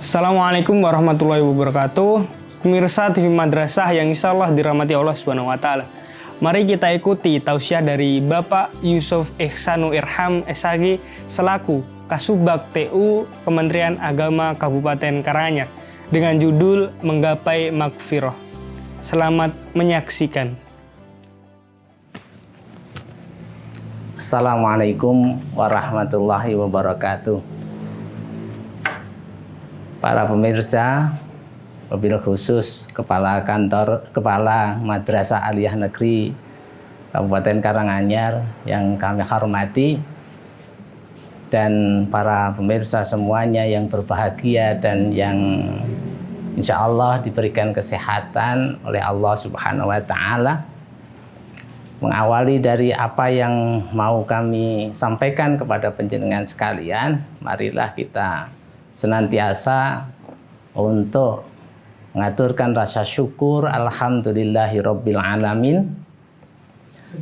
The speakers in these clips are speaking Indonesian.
Assalamualaikum warahmatullahi wabarakatuh. Pemirsa TV Madrasah yang insya Allah dirahmati Allah Subhanahu wa Ta'ala. Mari kita ikuti tausiah dari Bapak Yusuf Ihsanu Irham SHG selaku Kasubag TU Kementerian Agama Kabupaten Karanganyar dengan judul Menggapai Magfirah. Selamat menyaksikan. Assalamualaikum warahmatullahi wabarakatuh. Para pemirsa, wabil khusus Kepala Madrasah Aliyah Negeri Kabupaten Karanganyar yang kami hormati, dan para pemirsa semuanya yang berbahagia dan yang insya Allah diberikan kesehatan oleh Allah Subhanahu wa Ta'ala. Mengawali dari apa yang mau kami sampaikan kepada panjenengan sekalian, marilah kita senantiasa untuk mengaturkan rasa syukur alhamdulillahirabbil alamin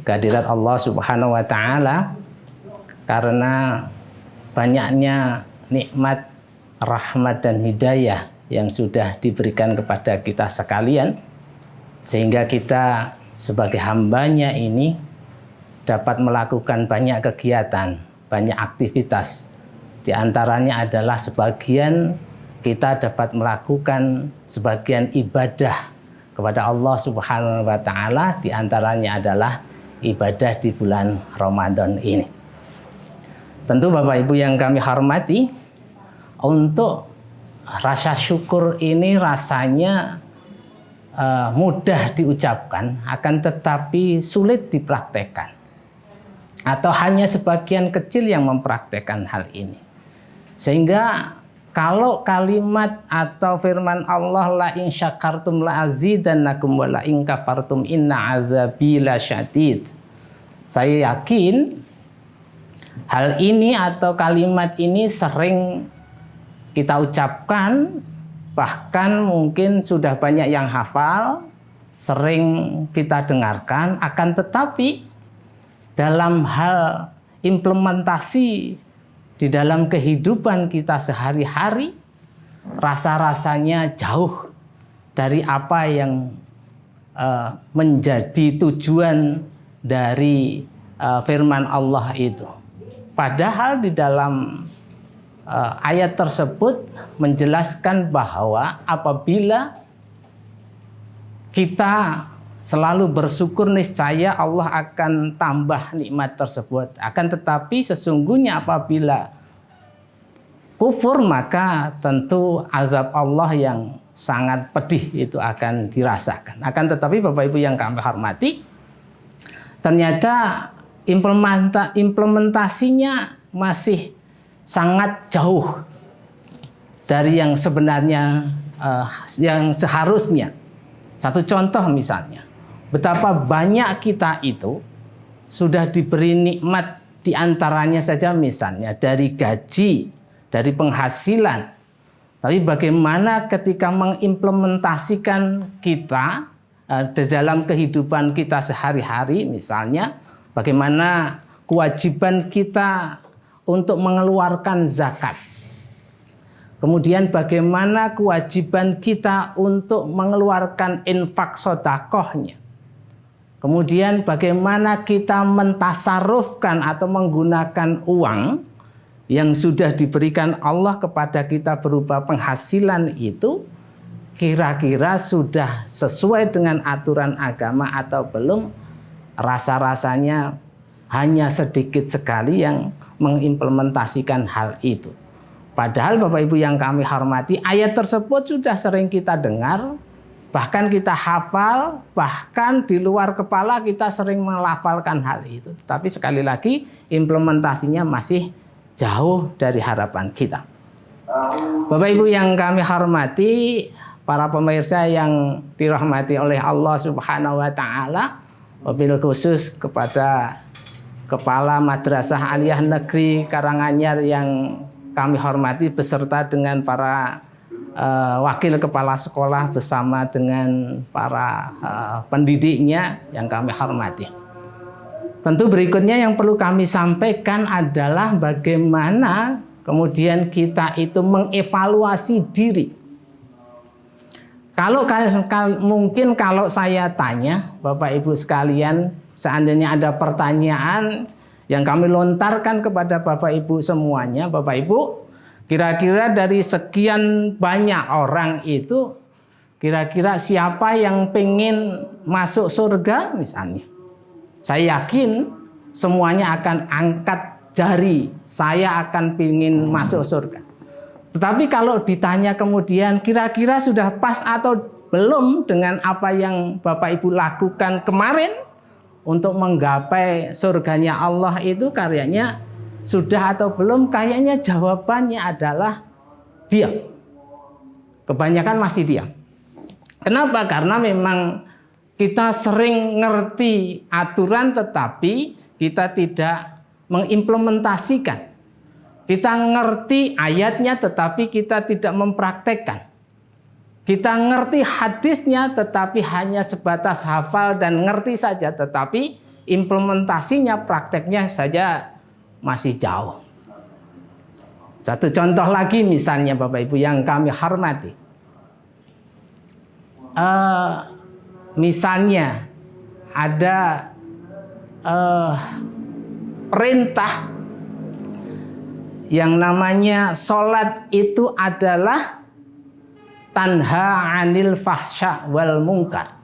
kehadirat Allah Subhanahu wa Ta'ala, karena banyaknya nikmat, rahmat dan hidayah yang sudah diberikan kepada kita sekalian, sehingga kita sebagai hambanya ini dapat melakukan banyak kegiatan, banyak aktivitas. Di antaranya adalah sebagian kita dapat melakukan sebagian ibadah kepada Allah Subhanahu wa Ta'ala, di antaranya adalah ibadah di bulan Ramadan ini. Tentu Bapak Ibu yang kami hormati, untuk rasa syukur ini rasanya mudah diucapkan, akan tetapi sulit dipraktekkan, atau hanya sebagian kecil yang mempraktekkan hal ini. Sehingga kalau kalimat atau firman Allah la in syakartum la azidannakum wa la in kafartum inna azabi lasyadid, saya yakin hal ini atau kalimat ini sering kita ucapkan, bahkan mungkin sudah banyak yang hafal, sering kita dengarkan, akan tetapi dalam hal implementasi di dalam kehidupan kita sehari-hari, rasa-rasanya jauh dari apa yang menjadi tujuan dari firman Allah itu. Padahal di dalam ayat tersebut menjelaskan bahwa apabila kita selalu bersyukur, niscaya Allah akan tambah nikmat tersebut. Akan tetapi sesungguhnya apabila kufur, maka tentu azab Allah yang sangat pedih itu akan dirasakan. Akan tetapi Bapak Ibu yang kami hormati, ternyata implementasinya masih sangat jauh dari yang sebenarnya, yang seharusnya. Satu contoh misalnya, betapa banyak kita itu sudah diberi nikmat, diantaranya saja misalnya dari gaji, dari penghasilan. Tapi bagaimana ketika mengimplementasikan kita di dalam kehidupan kita sehari-hari, misalnya bagaimana kewajiban kita untuk mengeluarkan zakat. Kemudian bagaimana kewajiban kita untuk mengeluarkan infak sedekahnya. Kemudian bagaimana kita mentasarufkan atau menggunakan uang yang sudah diberikan Allah kepada kita berupa penghasilan itu, kira-kira sudah sesuai dengan aturan agama atau belum. Rasa-rasanya hanya sedikit sekali yang mengimplementasikan hal itu. Padahal Bapak Ibu yang kami hormati, ayat tersebut sudah sering kita dengar, bahkan kita hafal, bahkan di luar kepala kita sering melafalkan hal itu. Tapi sekali lagi implementasinya masih jauh dari harapan kita. Bapak Ibu yang kami hormati, para pemirsa yang dirahmati oleh Allah Subhanahu wa Ta'ala, wabil khusus kepada Kepala Madrasah Aliyah Negeri Karanganyar yang kami hormati, beserta dengan para wakil kepala sekolah bersama dengan para pendidiknya yang kami hormati. Tentu berikutnya yang perlu kami sampaikan adalah bagaimana kemudian kita itu mengevaluasi diri. Mungkin kalau saya tanya Bapak Ibu sekalian, seandainya ada pertanyaan yang kami lontarkan kepada Bapak Ibu semuanya, Bapak Ibu, kira-kira dari sekian banyak orang itu, kira-kira siapa yang pengen masuk surga misalnya? Saya yakin semuanya akan angkat jari, saya akan pengen masuk surga. Tetapi kalau ditanya kemudian kira-kira sudah pas atau belum dengan apa yang Bapak Ibu lakukan kemarin untuk menggapai surganya Allah itu, karyanya sudah atau belum, kayaknya jawabannya adalah diam. Kebanyakan masih diam. Kenapa? Karena memang kita sering ngerti aturan tetapi kita tidak mengimplementasikan. Kita ngerti ayatnya tetapi kita tidak mempraktekkan. Kita ngerti hadisnya tetapi hanya sebatas hafal dan ngerti saja, tetapi implementasinya, prakteknya saja masih jauh. Satu contoh lagi misalnya Bapak Ibu yang kami hormati. Misalnya ada perintah yang namanya sholat itu adalah tanha anil fahsya wal mungkar.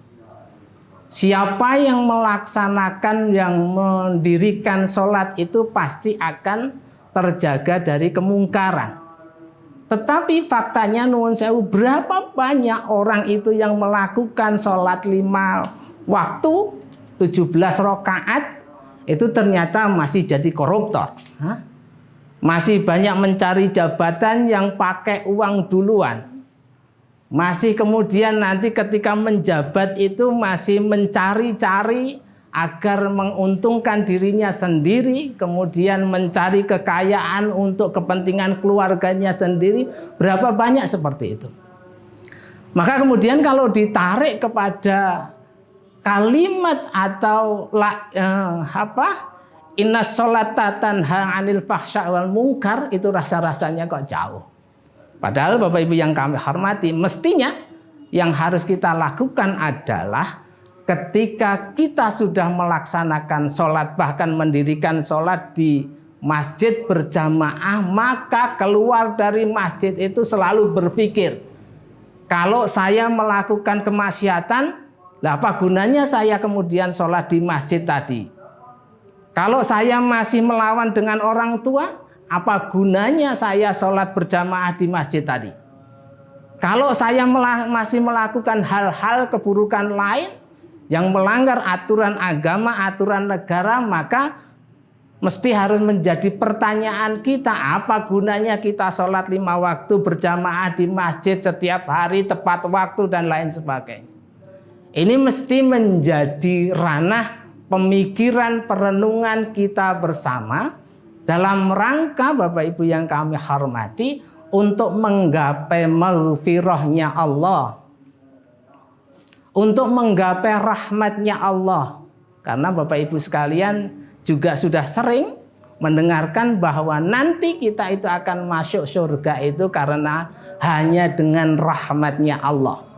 Siapa yang melaksanakan, yang mendirikan sholat itu pasti akan terjaga dari kemungkaran. Tetapi faktanya nuwun sewu, berapa banyak orang itu yang melakukan sholat 5 waktu, 17 rakaat, itu ternyata masih jadi koruptor. Masih banyak mencari jabatan yang pakai uang duluan. Masih kemudian nanti ketika menjabat itu masih mencari-cari agar menguntungkan dirinya sendiri, kemudian mencari kekayaan untuk kepentingan keluarganya sendiri. Berapa banyak seperti itu. Maka kemudian kalau ditarik kepada kalimat atau inna sholata tanha anil fahsya wal munkar, itu rasa-rasanya kok jauh. Padahal Bapak Ibu yang kami hormati, mestinya yang harus kita lakukan adalah ketika kita sudah melaksanakan sholat, bahkan mendirikan sholat di masjid berjamaah, maka keluar dari masjid itu selalu berpikir, kalau saya melakukan kemaksiatan, apa gunanya saya kemudian sholat di masjid tadi? Kalau saya masih melawan dengan orang tua, apa gunanya saya sholat berjamaah di masjid tadi? Kalau saya masih melakukan hal-hal keburukan lain yang melanggar aturan agama, aturan negara, maka mesti harus menjadi pertanyaan kita, apa gunanya kita sholat 5 waktu berjamaah di masjid setiap hari, tepat waktu, dan lain sebagainya. Ini mesti menjadi ranah pemikiran, perenungan kita bersama dalam rangka Bapak Ibu yang kami hormati untuk menggapai maghfirahnya Allah, untuk menggapai rahmatnya Allah. Karena Bapak Ibu sekalian juga sudah sering mendengarkan bahwa nanti kita itu akan masuk surga itu karena hanya dengan rahmatnya Allah.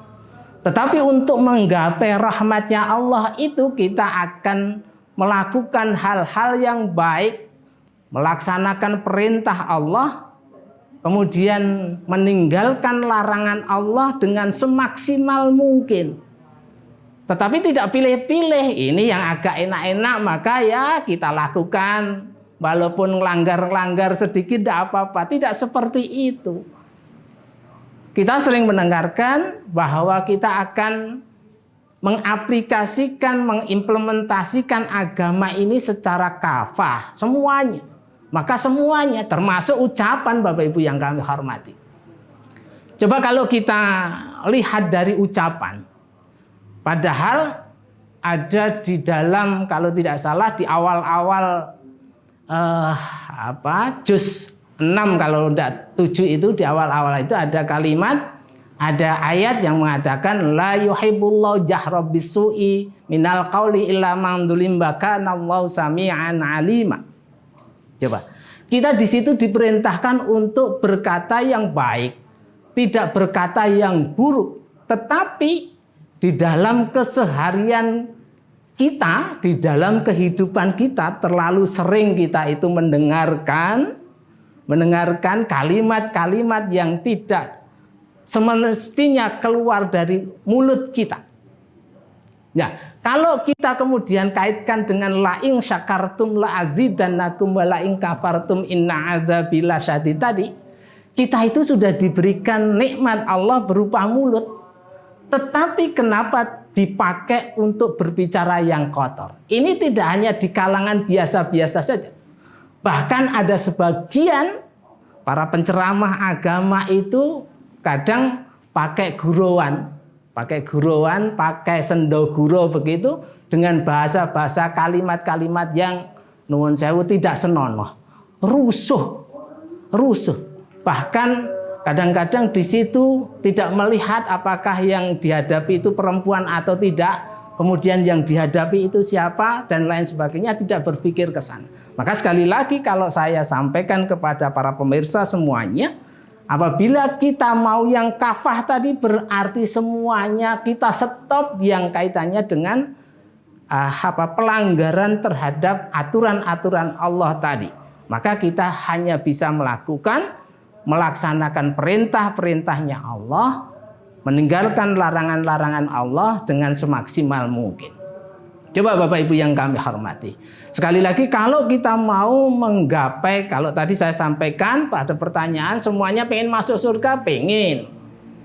Tetapi untuk menggapai rahmatnya Allah itu kita akan melakukan hal-hal yang baik, melaksanakan perintah Allah, kemudian meninggalkan larangan Allah dengan semaksimal mungkin. Tetapi tidak pilih-pilih, ini yang agak enak-enak maka ya kita lakukan, walaupun langgar-langgar sedikit tidak apa-apa. Tidak seperti itu. Kita sering mendengarkan bahwa kita akan mengaplikasikan, mengimplementasikan agama ini secara kafah, semuanya. Maka semuanya, termasuk ucapan Bapak Ibu yang kami hormati. Coba kalau kita lihat dari ucapan, padahal ada di dalam, kalau tidak salah di awal-awal juz 6 kalau tidak 7 itu, di awal-awal itu ada kalimat, ada ayat yang mengatakan la yuhibbullahu jahra bisu'i minal qauli illa man dzulim kana Allahu sami'an alima. Coba Kita di situ diperintahkan untuk berkata yang baik, tidak berkata yang buruk. Tetapi di dalam keseharian kita, di dalam kehidupan kita, terlalu sering kita itu mendengarkan kalimat-kalimat yang tidak semestinya keluar dari mulut kita. Ya, kalau kita kemudian kaitkan dengan la'ing syakartum la'azidannakum wa la'ing kafartum inna azabi lasyadid tadi, kita itu sudah diberikan nikmat Allah berupa mulut. Tetapi kenapa dipakai untuk berbicara yang kotor? Ini tidak hanya di kalangan biasa-biasa saja. Bahkan ada sebagian para penceramah agama itu kadang pakai gurauan, pakai sendoguro begitu, dengan bahasa-bahasa kalimat-kalimat yang nuwun sewu tidak senonoh, rusuh. Bahkan kadang-kadang di situ tidak melihat apakah yang dihadapi itu perempuan atau tidak, kemudian yang dihadapi itu siapa dan lain sebagainya, tidak berpikir ke sana. Maka sekali lagi kalau saya sampaikan kepada para pemirsa semuanya, apabila kita mau yang kafah tadi berarti semuanya kita stop yang kaitannya dengan pelanggaran terhadap aturan-aturan Allah tadi. Maka kita hanya bisa melaksanakan perintah-perintahnya Allah, meninggalkan larangan-larangan Allah dengan semaksimal mungkin. Coba Bapak Ibu yang kami hormati, sekali lagi kalau kita mau menggapai, kalau tadi saya sampaikan pada pertanyaan semuanya pengen masuk surga, pengen.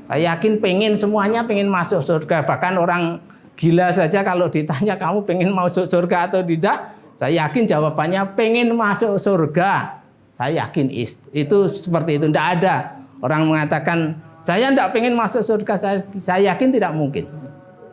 Saya yakin pengen, semuanya pengen masuk surga. Bahkan orang gila saja kalau ditanya kamu pengen masuk surga atau tidak, saya yakin jawabannya pengen masuk surga. Saya yakin itu seperti itu. Tidak ada orang mengatakan saya tidak pengen masuk surga. Saya yakin tidak mungkin.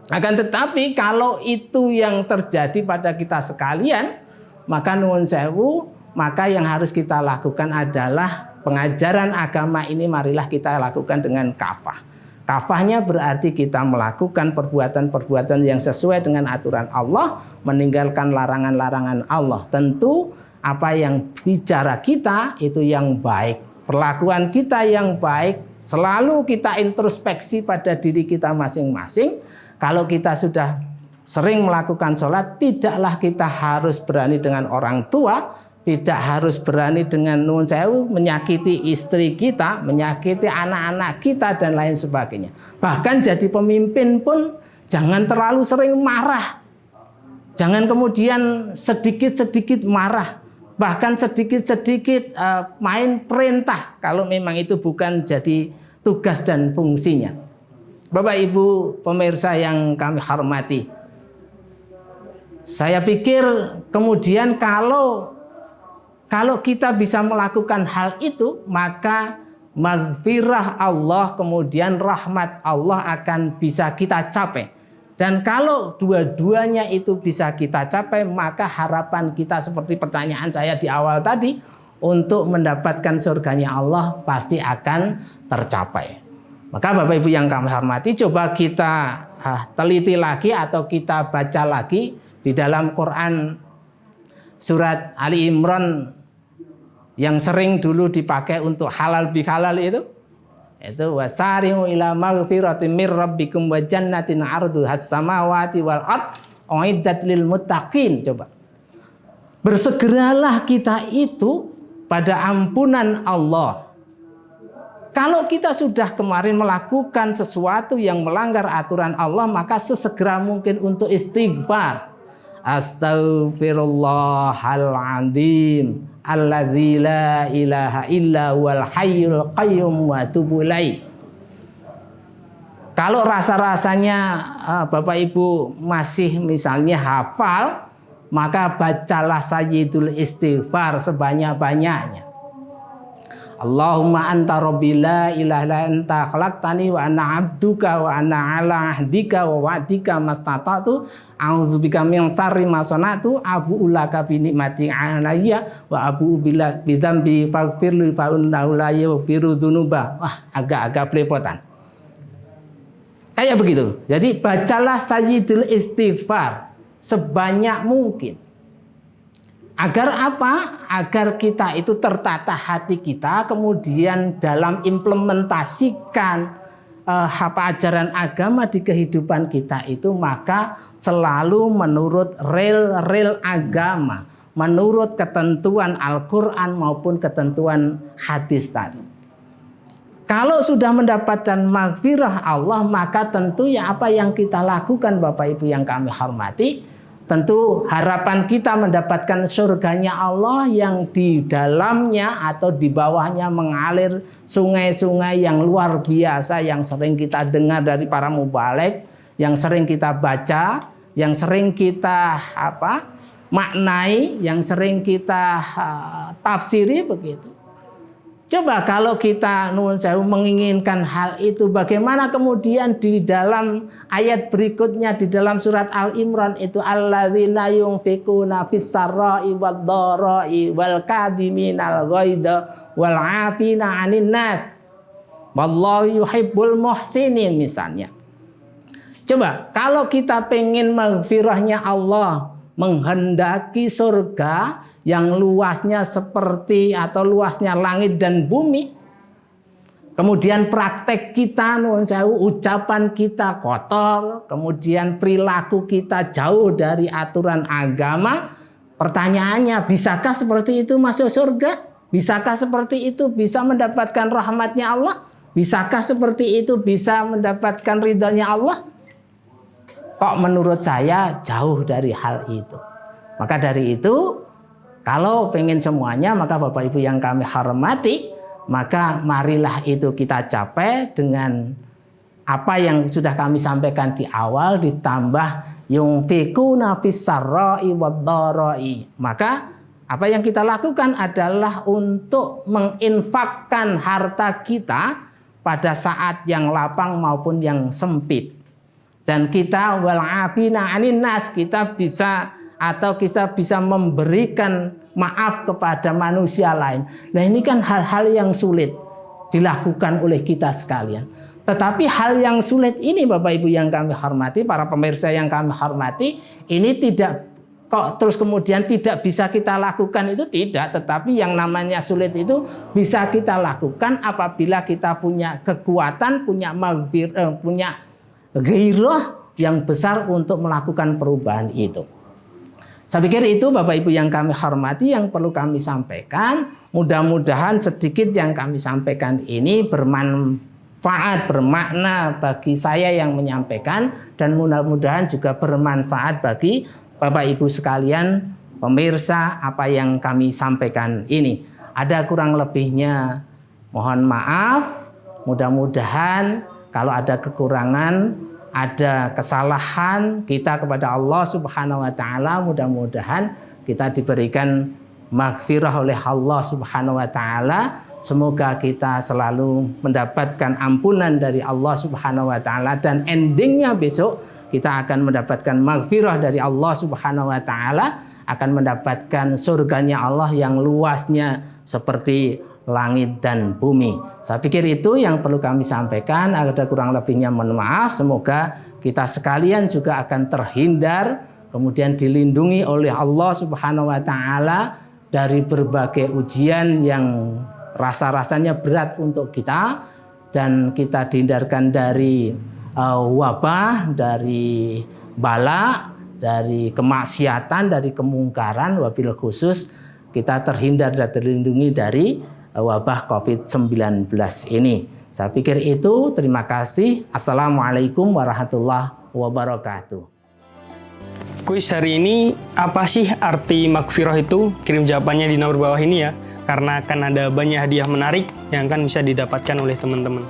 Akan tetapi kalau itu yang terjadi pada kita sekalian, maka nuwun sewu, maka yang harus kita lakukan adalah pengajaran agama ini marilah kita lakukan dengan kafah. Kafahnya berarti kita melakukan perbuatan-perbuatan yang sesuai dengan aturan Allah, meninggalkan larangan-larangan Allah. Tentu apa yang bicara kita itu yang baik, perlakuan kita yang baik, selalu kita introspeksi pada diri kita masing-masing. Kalau kita sudah sering melakukan sholat, tidaklah kita harus berani dengan orang tua, tidak harus berani dengan nuwun sewu menyakiti istri kita, menyakiti anak-anak kita dan lain sebagainya. Bahkan jadi pemimpin pun jangan terlalu sering marah. Jangan kemudian sedikit-sedikit marah, bahkan sedikit-sedikit main perintah kalau memang itu bukan jadi tugas dan fungsinya. Bapak Ibu pemirsa yang kami hormati, saya pikir kemudian kalau kita bisa melakukan hal itu, maka maghfirah Allah, kemudian rahmat Allah akan bisa kita capai. Dan kalau dua-duanya itu bisa kita capai, maka harapan kita seperti pertanyaan saya di awal tadi, untuk mendapatkan surganya Allah pasti akan tercapai. Maka Bapak Ibu yang kami hormati, coba kita teliti lagi atau kita baca lagi di dalam Quran surat Ali Imran yang sering dulu dipakai untuk halal bihalal itu wasari'u ila maghfiratin mir rabbikum wa jannatin 'arduhas samawati wal ard uiddat lil muttaqin. Coba bersegeralah kita itu pada ampunan Allah. Kalau kita sudah kemarin melakukan sesuatu yang melanggar aturan Allah, maka sesegera mungkin untuk istighfar. Astaghfirullahaladzim alladzi la ilaha illa huwal hayyul qayyum wa atubu ilaih. Kalau rasa-rasanya Bapak Ibu masih misalnya hafal, maka bacalah sayyidul istighfar sebanyak-banyaknya. Allahumma anta rabbi la ilaha illa anta khalaqtani wa ana abduka wa ana ala ahdika wa wa'dika mastata'tu a'udzubika min syarri ma sana'tu abu'u laka bi ni'mati 'alayya wa abu'u bi dzambi faghfirli fa innahu la yaghfiru dzunuba. Wah, agak-agak belepotan. Kayak begitu. Jadi bacalah sayyidul istighfar sebanyak mungkin. Agar apa? Agar kita itu tertata hati kita, kemudian dalam implementasikan ajaran agama di kehidupan kita itu, maka selalu menurut rel agama, menurut ketentuan Al-Quran maupun ketentuan hadis tadi. Kalau sudah mendapatkan maghfirah Allah, maka tentu ya apa yang kita lakukan Bapak Ibu yang kami hormati, tentu harapan kita mendapatkan surganya Allah yang di dalamnya atau di bawahnya mengalir sungai-sungai yang luar biasa yang sering kita dengar dari para mubaligh, yang sering kita baca, yang sering kita maknai, yang sering kita tafsiri begitu. Coba kalau kita nuwun sewu menginginkan hal itu, bagaimana kemudian di dalam ayat berikutnya di dalam surat Al-Imran itu, alladzina yunfikuna fis-sarra'i wad-dharra'i wal kadhiminal ghaidha wal 'afina 'anil nas wallahu yuhibbul muhsinin misalnya. Coba kalau kita pengen maghfirahnya Allah, menghendaki surga yang luasnya seperti atau luasnya langit dan bumi, kemudian praktek kita nuwun sewu, ucapan kita kotor, kemudian perilaku kita jauh dari aturan agama, pertanyaannya, bisakah seperti itu masuk surga? Bisakah seperti itu bisa mendapatkan rahmatnya Allah? Bisakah seperti itu bisa mendapatkan ridhonya Allah? Kok menurut saya jauh dari hal itu. Maka dari itu, kalau pengen semuanya, maka Bapak Ibu yang kami hormati, maka marilah itu kita capai dengan apa yang sudah kami sampaikan di awal, ditambah yunfikuna fis-sarra'i wad-dharra'i. Maka apa yang kita lakukan adalah untuk menginfakkan harta kita pada saat yang lapang maupun yang sempit. Dan kita wal 'afina 'anin nas, kita bisa memberikan maaf kepada manusia lain. Nah, ini kan hal-hal yang sulit dilakukan oleh kita sekalian. Tetapi hal yang sulit ini Bapak Ibu yang kami hormati, para pemirsa yang kami hormati, ini tidak kok terus kemudian tidak bisa kita lakukan, itu tidak. Tetapi yang namanya sulit itu bisa kita lakukan apabila kita punya kekuatan, punya ghairah yang besar untuk melakukan perubahan itu. Saya pikir itu Bapak Ibu yang kami hormati yang perlu kami sampaikan. Mudah-mudahan sedikit yang kami sampaikan ini bermanfaat, bermakna bagi saya yang menyampaikan, dan mudah-mudahan juga bermanfaat bagi Bapak Ibu sekalian pemirsa apa yang kami sampaikan ini. Ada kurang lebihnya mohon maaf. Mudah-mudahan kalau ada kekurangan, ada kesalahan kita kepada Allah Subhanahu wa taala, mudah-mudahan kita diberikan maghfirah oleh Allah Subhanahu wa taala. Semoga kita selalu mendapatkan ampunan dari Allah Subhanahu wa taala, dan endingnya besok kita akan mendapatkan maghfirah dari Allah Subhanahu wa taala, akan mendapatkan surganya Allah yang luasnya seperti langit dan bumi. Saya pikir itu yang perlu kami sampaikan. Ada kurang lebihnya mohon maaf. Semoga kita sekalian juga akan terhindar, kemudian dilindungi oleh Allah Subhanahu wa taala dari berbagai ujian yang rasa-rasanya berat untuk kita, dan kita dihindarkan dari wabah, dari bala, dari kemaksiatan, dari kemungkaran. Wabil khusus kita terhindar dan terlindungi dari wabah COVID-19 ini. Saya pikir itu. Terima kasih. Assalamualaikum warahmatullahi wabarakatuh. Kuis hari ini, apa sih arti maghfirah itu? Kirim jawabannya di nomor bawah ini ya, karena akan ada banyak hadiah menarik yang akan bisa didapatkan oleh teman-teman.